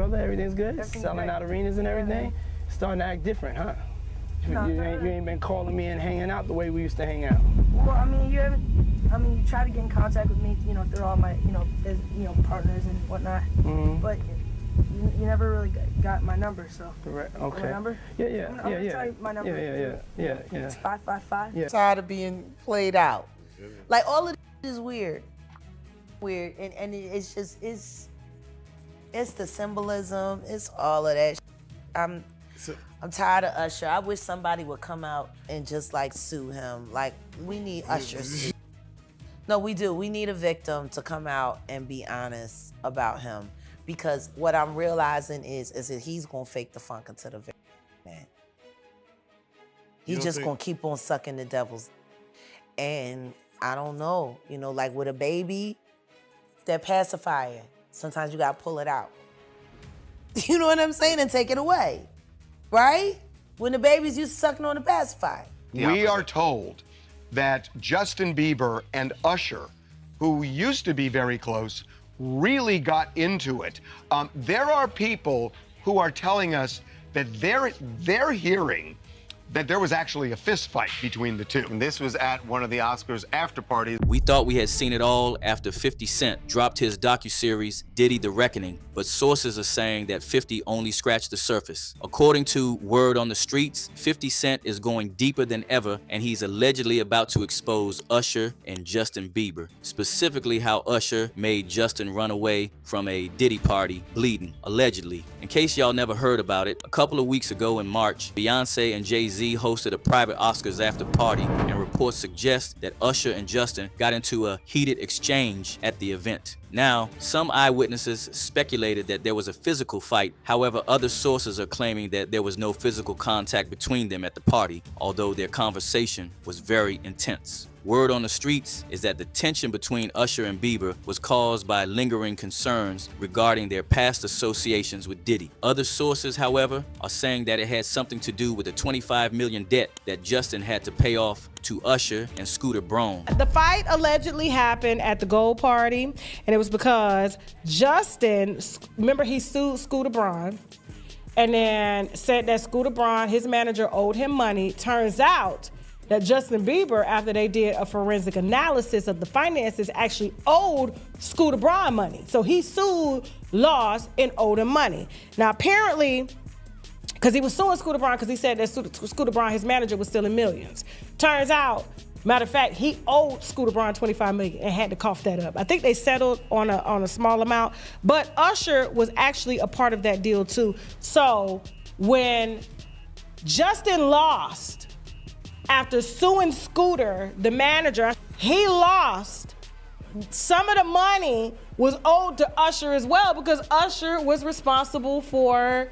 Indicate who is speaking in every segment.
Speaker 1: brother? Everything's good?
Speaker 2: Everything's
Speaker 1: Selling
Speaker 2: great.
Speaker 1: out arenas and everything? Starting to act different, huh?
Speaker 2: No,
Speaker 1: You ain't been calling me and hanging out the way we used to hang out.
Speaker 2: Well, I mean, you try to get in contact with me, through all my, partners and whatnot.
Speaker 1: Mm-hmm.
Speaker 2: But you never really got my number, so.
Speaker 1: Correct. Okay.
Speaker 2: My number?
Speaker 1: Yeah.
Speaker 2: I'm gonna tell you my number.
Speaker 1: Yeah.
Speaker 2: It's 555.
Speaker 1: Yeah.
Speaker 3: Tired of being played out. Like all of this is weird. And it's just, it's the symbolism, it's all of that. I'm tired of Usher. I wish somebody would come out and just like sue him. Like, we need Usher sued. No, we do. We need a victim to come out and be honest about him. Because what I'm realizing is that he's gonna fake the funk until the victim, man. He's just gonna keep on sucking the devil's. And I don't know, like with a baby, that pacifier, sometimes you gotta pull it out. You know what I'm saying? And take it away, right? When the babies used to sucking on the pacifier.
Speaker 4: We are told that Justin Bieber and Usher, who used to be very close, really got into it. There are people who are telling us that they're hearing that there was actually a fist fight between the two.
Speaker 5: And this was at one of the Oscars after parties.
Speaker 6: We thought we had seen it all after 50 Cent dropped his docu-series, Diddy the Reckoning, but sources are saying that 50 only scratched the surface. According to word on the streets, 50 Cent is going deeper than ever, and he's allegedly about to expose Usher and Justin Bieber, specifically how Usher made Justin run away from a Diddy party bleeding, allegedly. In case y'all never heard about it, a couple of weeks ago in March, Beyonce and Jay-Z hosted a private Oscars after party, and reports suggest that Usher and Justin got into a heated exchange at the event. Now, some eyewitnesses speculated that there was a physical fight. However, other sources are claiming that there was no physical contact between them at the party, although their conversation was very intense. Word on the streets is that the tension between Usher and Bieber was caused by lingering concerns regarding their past associations with Diddy. Other sources, however, are saying that it had something to do with a $25 million debt that Justin had to pay off to Usher and Scooter Braun.
Speaker 7: The fight allegedly happened at the Gold Party, and it was because Justin, remember he sued Scooter Braun, and then said that Scooter Braun, his manager, owed him money. Turns out that Justin Bieber, after they did a forensic analysis of the finances, actually owed Scooter Braun money. So he sued, lost, and owed him money. Now apparently, because he was suing Scooter Braun because he said that Scooter Braun, his manager, was stealing millions. Turns out, matter of fact, he owed Scooter Braun $25 million and had to cough that up. I think they settled on a small amount, but Usher was actually a part of that deal too. So when Justin lost, after suing Scooter, the manager, he lost. Some of the money was owed to Usher as well because Usher was responsible for,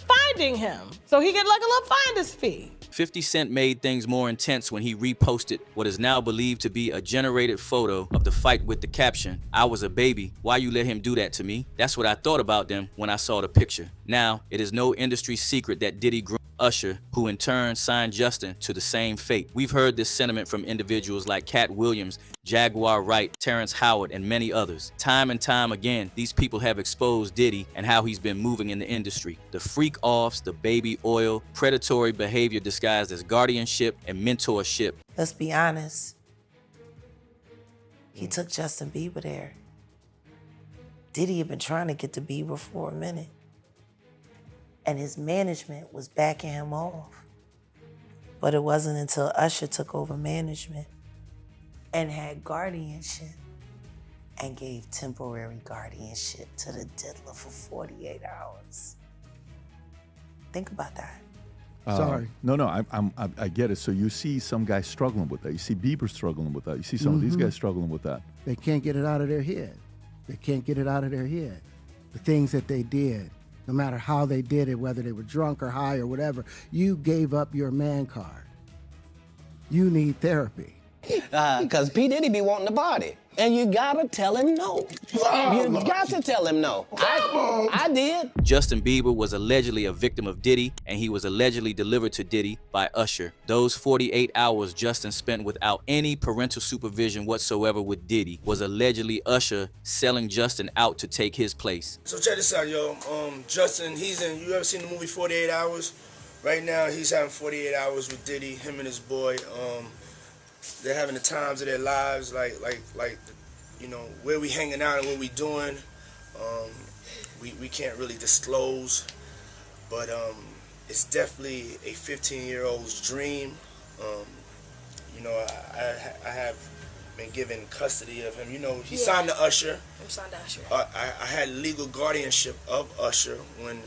Speaker 7: finding him. So he get like a little finder's fee.
Speaker 6: 50 Cent made things more intense when he reposted what is now believed to be a generated photo of the fight with the caption, "I was a baby, why you let him do that to me?" That's what I thought about them when I saw the picture. Now, it is no industry secret that Diddy groomed Usher, who in turn signed Justin to the same fate. We've heard this sentiment from individuals like Cat Williams, Jaguar Wright, Terrence Howard, and many others. Time and time again, these people have exposed Diddy and how he's been moving in the industry. The freak-offs, the baby oil, predatory behavior disguised as guardianship and mentorship.
Speaker 3: Let's be honest. He took Justin Bieber there. Diddy had been trying to get to Bieber for a minute. And his management was backing him off. But it wasn't until Usher took over management and had guardianship and gave temporary guardianship to the diddler for 48 hours. Think about that.
Speaker 8: Sorry. No, I get it. So you see some guys struggling with that. You see Bieber struggling with that. You see some of these guys struggling with that.
Speaker 9: They can't get it out of their head. They can't get it out of their head. The things that they did, no matter how they did it, whether they were drunk or high or whatever, you gave up your man card. You need therapy.
Speaker 10: Because P. Diddy be wanting to party. And you gotta tell him no. You got to tell him no. I did.
Speaker 6: Justin Bieber was allegedly a victim of Diddy, and he was allegedly delivered to Diddy by Usher. Those 48 hours Justin spent without any parental supervision whatsoever with Diddy was allegedly Usher selling Justin out to take his place.
Speaker 11: So check this out, yo. Justin, you ever seen the movie 48 Hours? Right now, he's having 48 hours with Diddy, him and his boy. They're having the times of their lives, like you know, where we hanging out and what we doing. We can't really disclose, but it's definitely a 15-year-old's dream. You know, I have been given custody of him. You know, he signed to Usher.
Speaker 2: I'm signed to Usher.
Speaker 11: I had legal guardianship of Usher when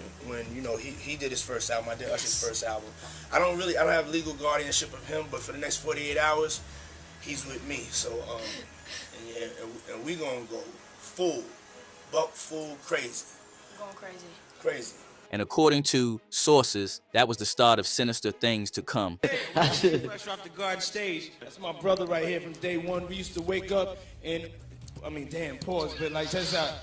Speaker 11: you know he did his first album. I did Usher's first album. I don't have legal guardianship of him, but for the next 48 hours, he's with me. So and we gonna go full crazy.
Speaker 2: We're going crazy.
Speaker 11: Crazy.
Speaker 6: And according to sources, that was the start of sinister things to come.
Speaker 1: Fresh off the garden stage. That's my brother right here from day one. We used to wake up and, damn, pause, but like, check this out.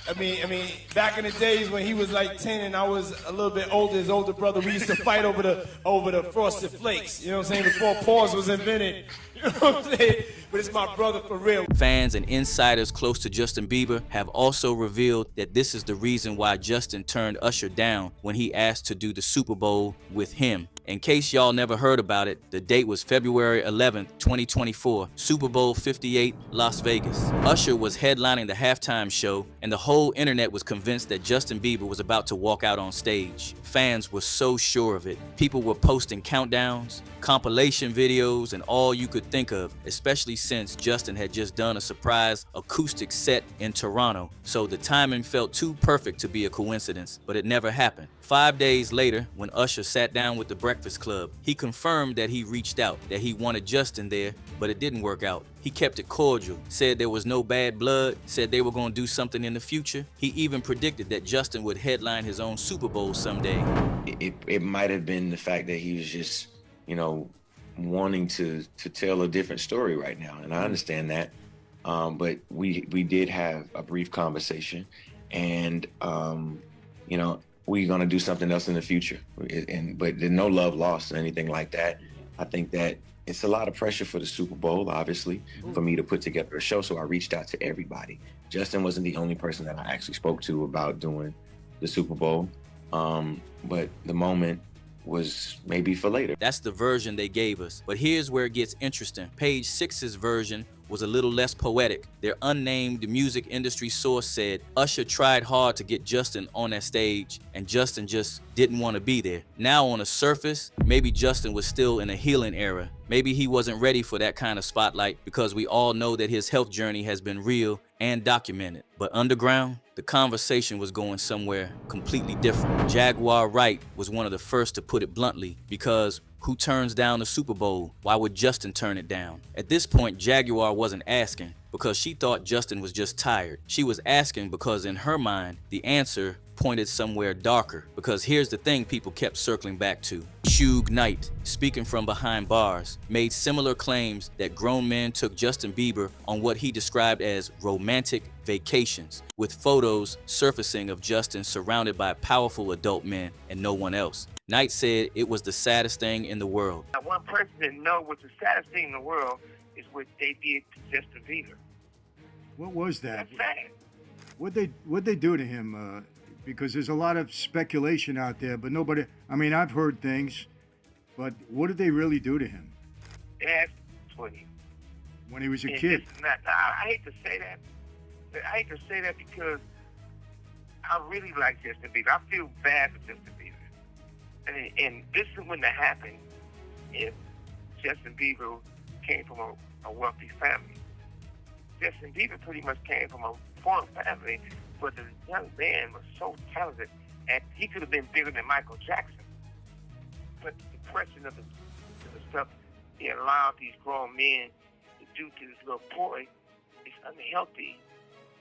Speaker 1: I mean, back in the days when he was like 10 and I was a little bit older, his older brother, we used to fight over the Frosted Flakes. You know what I'm saying? Before pause was invented. You know what I'm saying? But it's my brother for real.
Speaker 6: Fans and insiders close to Justin Bieber have also revealed that this is the reason why Justin turned Usher down when he asked to do the Super Bowl with him. In case y'all never heard about it, the date was February 11th, 2024, Super Bowl 58, Las Vegas. Usher was headlining the halftime show, and the whole internet was convinced that Justin Bieber was about to walk out on stage. Fans were so sure of it. People were posting countdowns, compilation videos, and all you could think of, especially since Justin had just done a surprise acoustic set in Toronto. So the timing felt too perfect to be a coincidence, but it never happened. 5 days later, when Usher sat down with the Breakfast Club, he confirmed that he reached out, that he wanted Justin there, but it didn't work out. He kept it cordial, said there was no bad blood, said they were going to do something in the future. He even predicted that Justin would headline his own Super Bowl someday.
Speaker 12: It might have been the fact that he was just, you know, wanting to tell a different story right now, and I understand that. But we did have a brief conversation, and you know, we're gonna do something else in the future. But there's no love lost or anything like that. I think that it's a lot of pressure for the Super Bowl, obviously, for me to put together a show. So I reached out to everybody. Justin wasn't the only person that I actually spoke to about doing the Super Bowl, but the moment was maybe for later.
Speaker 6: That's the version they gave us. But here's where it gets interesting. Page 6's version was a little less poetic. Their unnamed music industry source said Usher tried hard to get Justin on that stage, and Justin just didn't want to be there. Now on the surface, maybe Justin was still in a healing era. Maybe he wasn't ready for that kind of spotlight, because we all know that his health journey has been real and documented. But underground, the conversation was going somewhere completely different. Jaguar Wright was one of the first to put it bluntly, because who turns down the Super Bowl? Why would Justin turn it down? At this point, Jaguar wasn't asking because she thought Justin was just tired. She was asking because in her mind, the answer pointed somewhere darker. Because here's the thing people kept circling back to. Suge Knight, speaking from behind bars, made similar claims that grown men took Justin Bieber on what he described as romantic vacations, with photos surfacing of Justin surrounded by powerful adult men and no one else. Knight said it was the saddest thing in the world.
Speaker 13: One person didn't know what the saddest thing in the world is what they did to Justin Bieber.
Speaker 14: What was that?
Speaker 13: That's sad.
Speaker 14: What'd they do to him? Because there's a lot of speculation out there, but nobody. I mean, I've heard things, but what did they really do to him?
Speaker 13: That's funny.
Speaker 14: When he was a kid.
Speaker 13: I hate to say that. But I hate to say that because I really like Justin Bieber. I feel bad for Justin Bieber. And this wouldn't have happened if Justin Bieber came from a wealthy family. Justin Bieber pretty much came from a poor family, but the young man was so talented, and he could have been bigger than Michael Jackson. But the question of the stuff he allowed these grown men to do to this little boy is unhealthy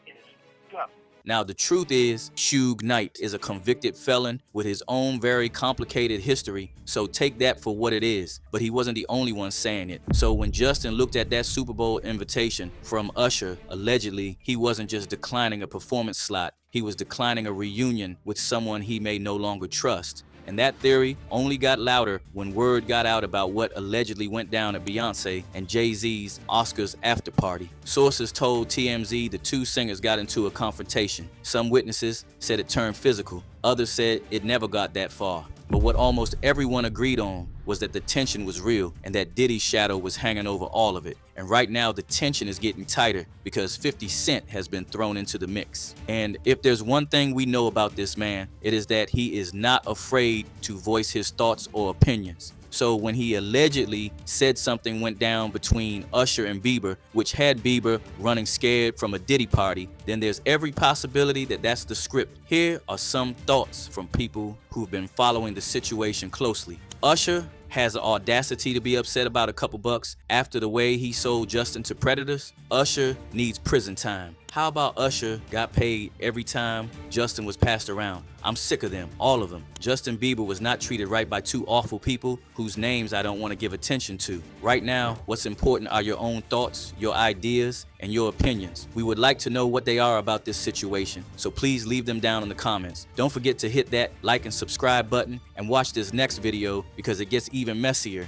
Speaker 13: and it's tough.
Speaker 6: Now, the truth is, Suge Knight is a convicted felon with his own very complicated history, so take that for what it is. But he wasn't the only one saying it. So when Justin looked at that Super Bowl invitation from Usher, allegedly, he wasn't just declining a performance slot, he was declining a reunion with someone he may no longer trust. And that theory only got louder when word got out about what allegedly went down at Beyonce and Jay-Z's Oscars after party. Sources told TMZ the two singers got into a confrontation. Some witnesses said it turned physical. Others said it never got that far. But what almost everyone agreed on was that the tension was real and that Diddy's shadow was hanging over all of it. And right now the tension is getting tighter because 50 Cent has been thrown into the mix. And if there's one thing we know about this man, it is that he is not afraid to voice his thoughts or opinions. So when he allegedly said something went down between Usher and Bieber, which had Bieber running scared from a Diddy party, then there's every possibility that that's the script. Here are some thoughts from people who've been following the situation closely. Usher has the audacity to be upset about a couple bucks after the way he sold Justin to predators. Usher needs prison time. How about Usher got paid every time Justin was passed around? I'm sick of them, all of them. Justin Bieber was not treated right by two awful people whose names I don't want to give attention to. Right now, what's important are your own thoughts, your ideas, and your opinions. We would like to know what they are about this situation, so please leave them down in the comments. Don't forget to hit that like and subscribe button and watch this next video because it gets even messier.